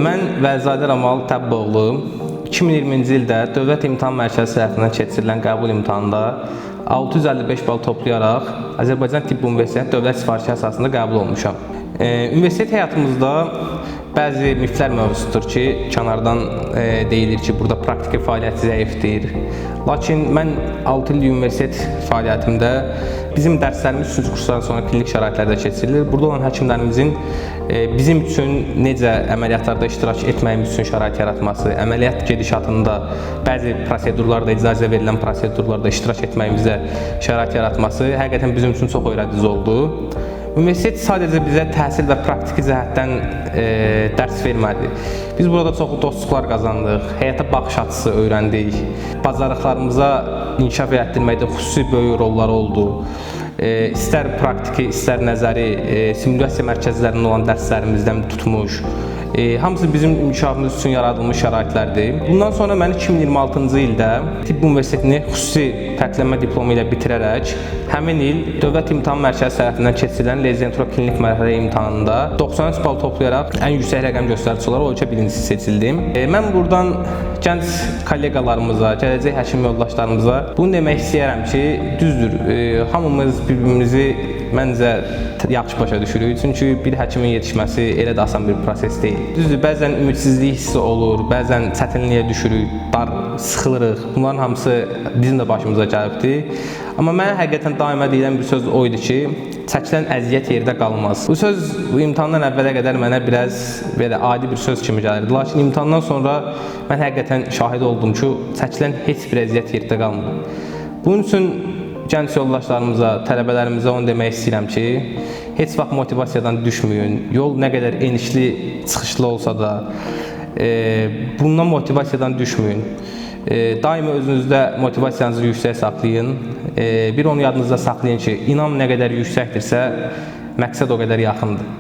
Mən Vəlizadə Ramal Təbboğlu 2020-ci ildə Dövlət İmtahan Mərkəzi tərəfindən keçirilən qəbul imtahanında 655 bal toplayaraq Azərbaycan Tibb Universiteti Dövlət Sifarişi əsasında qəbul olmuşam. Universitet həyatımızda bəzi miflər mövzusudur ki, kənardan deyilir ki, burada praktiki fəaliyyət zəifdir. Lakin mən 6 illik universitet fəaliyyətimdə bizim dərslərimiz 3-cü kursdan sonra klinik şəraitlərdə keçirilir. Burada olan həkimlərimizin bizim üçün necə əməliyyatlarda iştirak etməyimiz üçün şərait yaratması, əməliyyat gedişatında bəzi prosedurlarda, icazə verilən prosedurlarda iştirak etməyimizə şərait yaratması həqiqətən bizim üçün çox öyrədici oldu. Universitet sadəcə bizə təhsil və praktiki cəhətdən dərs vermədi. Biz burada çoxlu dostluqlar qazandıq, həyata baxış açısı öyrəndik, bacarıqlarımıza inkişaf etdirməkdə xüsusi böyük rollar oldu. İstər praktiki, istər nəzəri, simulyasiya mərkəzlərində olan dərslərimizdən tutmuş, hamısı bizim inkişafımız üçün yaradılmış şəraitlərdir. Bundan sonra mən 2026-cı ildə Tibb Universitetini xüsusi fərqlənmə diplomu ilə bitirərək həmin il Dövlət İmtahan Mərkəzi tərəfindən keçirilən rezidentura klinik mərhələ imtahanında 93 bal toplayaraq ən yüksək rəqəm göstəricisi olaraq ölkə birincisi seçildim. Mən buradan gənc kolleqalarımıza, gələcək həkim yoldaşlarımıza bunu demək istəyirəm ki, düzdür, hamımız bir-birimizi məncə yaxşı başa düşürük. Çünki bir həkimin yetişməsi elə də asan bir proses deyil. Düzdür, bəzən ümidsizlik hissi olur, bəzən çətinliyə düşürük, sıxılırıq. Bunların hamısı bizim də başımıza gəlibdir. Amma mən həqiqətən daima deyilən bir söz o idi ki, çəkilən əziyyət yerdə qalmaz. Bu söz imtahandan əvvələ qədər mənə biraz belə adi bir söz kimi gəlirdi. Lakin imtahandan sonra mən həqiqətən şahid oldum ki, çəkilən heç bir əziyyət yerdə qalmır. Bunun üçün gənc yoldaşlarımıza, tələbələrimizə onu demək istəyirəm ki, heç vaxt motivasiyadan düşməyin. Yol nə qədər enişli, çıxışlı olsa da, bundan motivasiyadan düşməyin. Daima özünüzdə motivasiyanızı yüksək saxlayın. Bir onu yadınızda saxlayın ki, inam nə qədər yüksəkdirsə, məqsəd o qədər yaxındır.